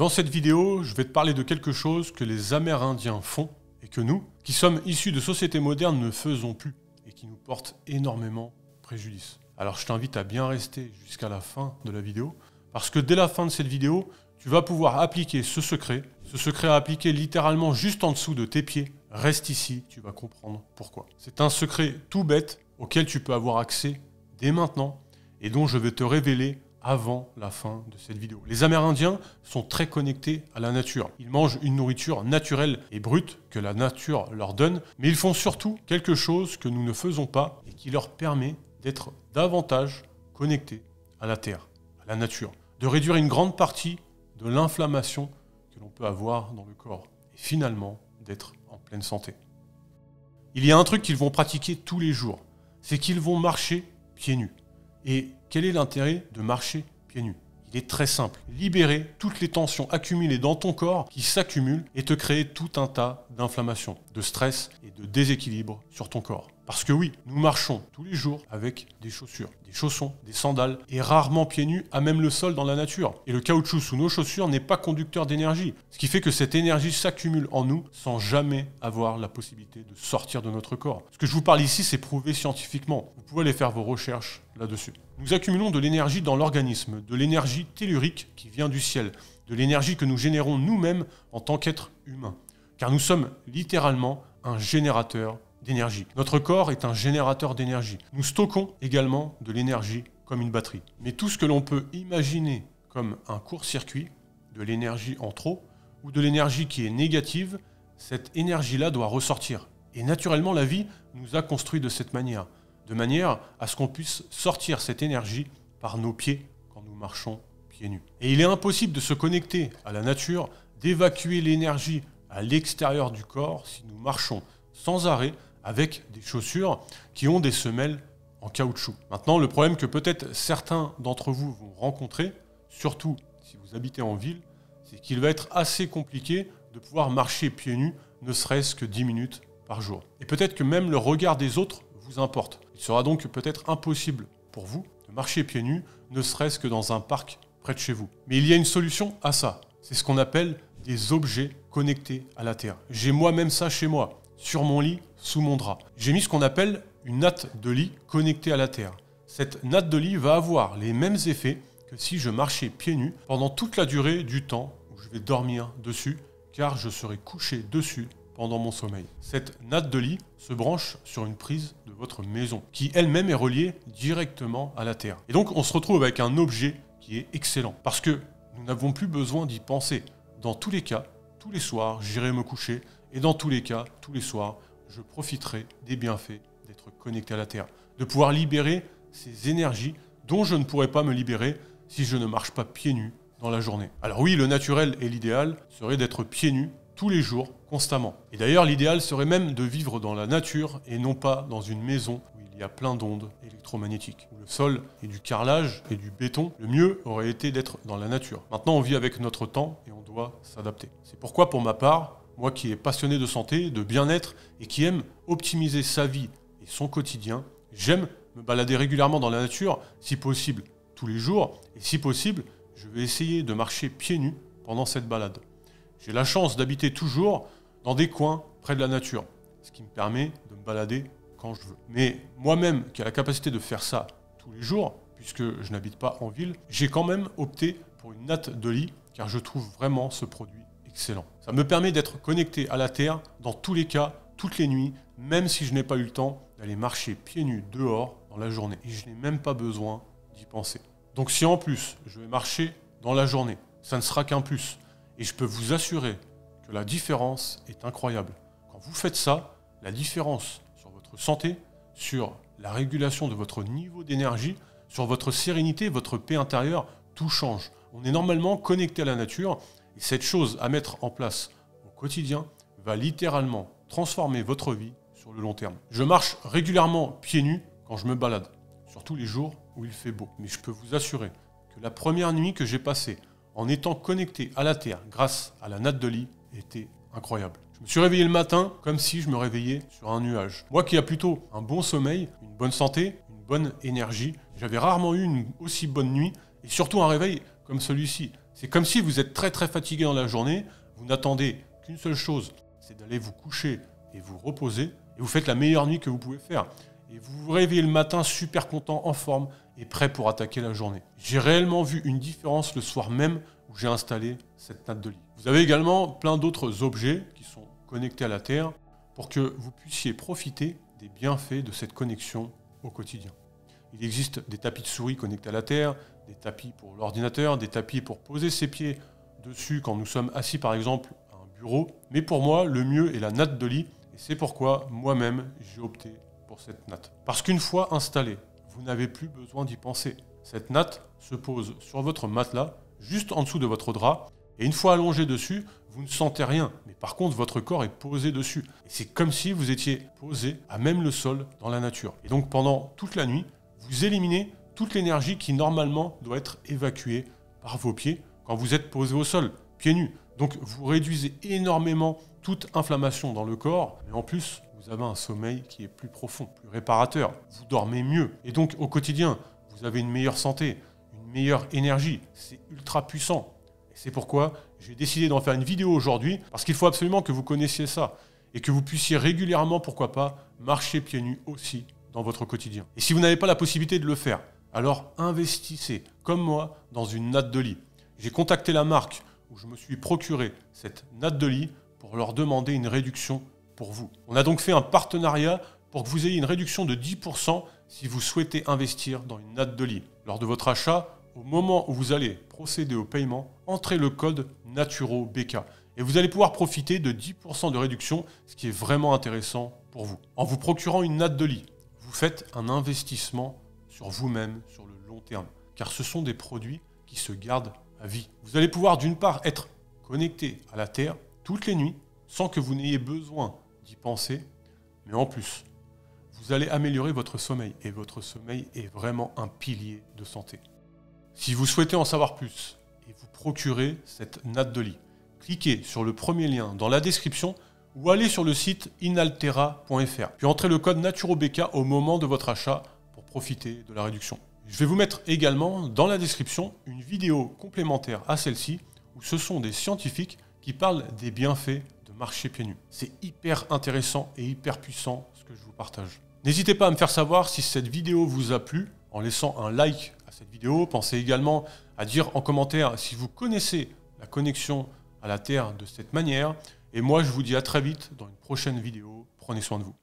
Dans cette vidéo, je vais te parler de quelque chose que les Amérindiens font et que nous, qui sommes issus de sociétés modernes, ne faisons plus et qui nous porte énormément préjudice. Alors je t'invite à bien rester jusqu'à la fin de la vidéo parce que dès la fin de cette vidéo, tu vas pouvoir appliquer ce secret à appliquer littéralement juste en dessous de tes pieds. Reste ici, tu vas comprendre pourquoi. C'est un secret tout bête auquel tu peux avoir accès dès maintenant et dont je vais te révéler avant la fin de cette vidéo. Les Amérindiens sont très connectés à la nature. Ils mangent une nourriture naturelle et brute que la nature leur donne, mais ils font surtout quelque chose que nous ne faisons pas et qui leur permet d'être davantage connectés à la terre, à la nature, de réduire une grande partie de l'inflammation que l'on peut avoir dans le corps et finalement d'être en pleine santé. Il y a un truc qu'ils vont pratiquer tous les jours, c'est qu'ils vont marcher pieds nus. Et quel est l'intérêt de marcher pieds nus? Il est très simple. Libérer toutes les tensions accumulées dans ton corps qui s'accumulent et te créer tout un tas d'inflammations, de stress et de déséquilibre sur ton corps. Parce que oui, nous marchons tous les jours avec des chaussures, des chaussons, des sandales et rarement pieds nus à même le sol dans la nature. Et le caoutchouc sous nos chaussures n'est pas conducteur d'énergie. Ce qui fait que cette énergie s'accumule en nous sans jamais avoir la possibilité de sortir de notre corps. Ce que je vous parle ici, c'est prouvé scientifiquement. Vous pouvez aller faire vos recherches là-dessus. Nous accumulons de l'énergie dans l'organisme, de l'énergie tellurique qui vient du ciel, de l'énergie que nous générons nous-mêmes en tant qu'êtres humains. Car nous sommes littéralement un générateur d'énergie. Notre corps est un générateur d'énergie. Nous stockons également de l'énergie comme une batterie. Mais tout ce que l'on peut imaginer comme un court-circuit, de l'énergie en trop, ou de l'énergie qui est négative, cette énergie-là doit ressortir. Et naturellement, la vie nous a construit de cette manière, de manière à ce qu'on puisse sortir cette énergie par nos pieds quand nous marchons pieds nus. Et il est impossible de se connecter à la nature, d'évacuer l'énergie à l'extérieur du corps si nous marchons sans arrêt avec des chaussures qui ont des semelles en caoutchouc. Maintenant, le problème que peut-être certains d'entre vous vont rencontrer, surtout si vous habitez en ville, c'est qu'il va être assez compliqué de pouvoir marcher pieds nus, ne serait-ce que 10 minutes par jour. Et peut-être que même le regard des autres vous importe. Il sera donc peut-être impossible pour vous de marcher pieds nus, ne serait-ce que dans un parc près de chez vous. Mais il y a une solution à ça. C'est ce qu'on appelle des objets connectés à la terre. J'ai moi-même ça chez moi. Sur mon lit, sous mon drap. J'ai mis ce qu'on appelle une natte de lit connectée à la terre. Cette natte de lit va avoir les mêmes effets que si je marchais pieds nus pendant toute la durée du temps où je vais dormir dessus, car je serai couché dessus pendant mon sommeil. Cette natte de lit se branche sur une prise de votre maison, qui elle-même est reliée directement à la terre. Et donc on se retrouve avec un objet qui est excellent, parce que nous n'avons plus besoin d'y penser. Dans tous les cas, tous les soirs, j'irai me coucher, et dans tous les cas, tous les soirs, je profiterai des bienfaits d'être connecté à la terre, de pouvoir libérer ces énergies dont je ne pourrais pas me libérer si je ne marche pas pieds nus dans la journée. Alors oui, le naturel et l'idéal serait d'être pieds nus tous les jours, constamment. Et d'ailleurs, l'idéal serait même de vivre dans la nature et non pas dans une maison où il y a plein d'ondes électromagnétiques, où le sol est du carrelage et du béton. Le mieux aurait été d'être dans la nature. Maintenant, on vit avec notre temps et on doit s'adapter. C'est pourquoi, pour ma part, moi qui est passionné de santé, de bien-être et qui aime optimiser sa vie et son quotidien, j'aime me balader régulièrement dans la nature, si possible tous les jours, et si possible, je vais essayer de marcher pieds nus pendant cette balade. J'ai la chance d'habiter toujours dans des coins près de la nature, ce qui me permet de me balader quand je veux. Mais moi-même, qui a la capacité de faire ça tous les jours, puisque je n'habite pas en ville, j'ai quand même opté pour une natte de lit, car je trouve vraiment ce produit excellent. Ça me permet d'être connecté à la terre dans tous les cas, toutes les nuits, même si je n'ai pas eu le temps d'aller marcher pieds nus dehors dans la journée. Et je n'ai même pas besoin d'y penser. Donc si en plus je vais marcher dans la journée, ça ne sera qu'un plus. Et je peux vous assurer que la différence est incroyable. Quand vous faites ça, la différence sur votre santé, sur la régulation de votre niveau d'énergie, sur votre sérénité, votre paix intérieure, tout change. On est normalement connecté à la nature. Et cette chose à mettre en place au quotidien va littéralement transformer votre vie sur le long terme. Je marche régulièrement pieds nus quand je me balade, surtout les jours où il fait beau. Mais je peux vous assurer que la première nuit que j'ai passée en étant connecté à la terre grâce à la natte de lit était incroyable. Je me suis réveillé le matin comme si je me réveillais sur un nuage. Moi qui a plutôt un bon sommeil, une bonne santé, une bonne énergie, j'avais rarement eu une aussi bonne nuit et surtout un réveil comme celui-ci. C'est comme si vous êtes très fatigué dans la journée, vous n'attendez qu'une seule chose, c'est d'aller vous coucher et vous reposer, et vous faites la meilleure nuit que vous pouvez faire. Et vous vous réveillez le matin super content, en forme et prêt pour attaquer la journée. J'ai réellement vu une différence le soir même où j'ai installé cette natte de lit. Vous avez également plein d'autres objets qui sont connectés à la Terre pour que vous puissiez profiter des bienfaits de cette connexion au quotidien. Il existe des tapis de souris connectés à la Terre, des tapis pour l'ordinateur, des tapis pour poser ses pieds dessus quand nous sommes assis par exemple à un bureau. Mais pour moi, le mieux est la natte de lit et c'est pourquoi moi-même j'ai opté pour cette natte. Parce qu'une fois installée, vous n'avez plus besoin d'y penser. Cette natte se pose sur votre matelas, juste en dessous de votre drap, et une fois allongé dessus, vous ne sentez rien. Mais par contre, votre corps est posé dessus. Et c'est comme si vous étiez posé à même le sol dans la nature. Et donc pendant toute la nuit, vous éliminez toute l'énergie qui normalement doit être évacuée par vos pieds quand vous êtes posé au sol, pieds nus. Donc vous réduisez énormément toute inflammation dans le corps, mais en plus, vous avez un sommeil qui est plus profond, plus réparateur. Vous dormez mieux. Et donc au quotidien, vous avez une meilleure santé, une meilleure énergie. C'est ultra puissant. Et c'est pourquoi j'ai décidé d'en faire une vidéo aujourd'hui, parce qu'il faut absolument que vous connaissiez ça et que vous puissiez régulièrement, pourquoi pas, marcher pieds nus aussi dans votre quotidien. Et si vous n'avez pas la possibilité de le faire, alors investissez, comme moi, dans une natte de lit. J'ai contacté la marque où je me suis procuré cette natte de lit pour leur demander une réduction pour vous. On a donc fait un partenariat pour que vous ayez une réduction de 10% si vous souhaitez investir dans une natte de lit. Lors de votre achat, au moment où vous allez procéder au paiement, entrez le code NATUROBK et vous allez pouvoir profiter de 10% de réduction, ce qui est vraiment intéressant pour vous. En vous procurant une natte de lit, vous faites un investissement sur vous-même sur le long terme, car ce sont des produits qui se gardent à vie. Vous allez pouvoir d'une part être connecté à la Terre toutes les nuits sans que vous n'ayez besoin d'y penser, mais en plus, vous allez améliorer votre sommeil et votre sommeil est vraiment un pilier de santé. Si vous souhaitez en savoir plus et vous procurer cette natte de lit, cliquez sur le premier lien dans la description ou allez sur le site inaltera.fr. Puis entrez le code NATUROBK au moment de votre achat pour profiter de la réduction. Je vais vous mettre également dans la description une vidéo complémentaire à celle-ci où ce sont des scientifiques qui parlent des bienfaits de marcher pieds nus. C'est hyper intéressant et hyper puissant ce que je vous partage. N'hésitez pas à me faire savoir si cette vidéo vous a plu en laissant un like à cette vidéo. Pensez également à dire en commentaire si vous connaissez la connexion à la Terre de cette manière. Et moi, je vous dis à très vite dans une prochaine vidéo. Prenez soin de vous.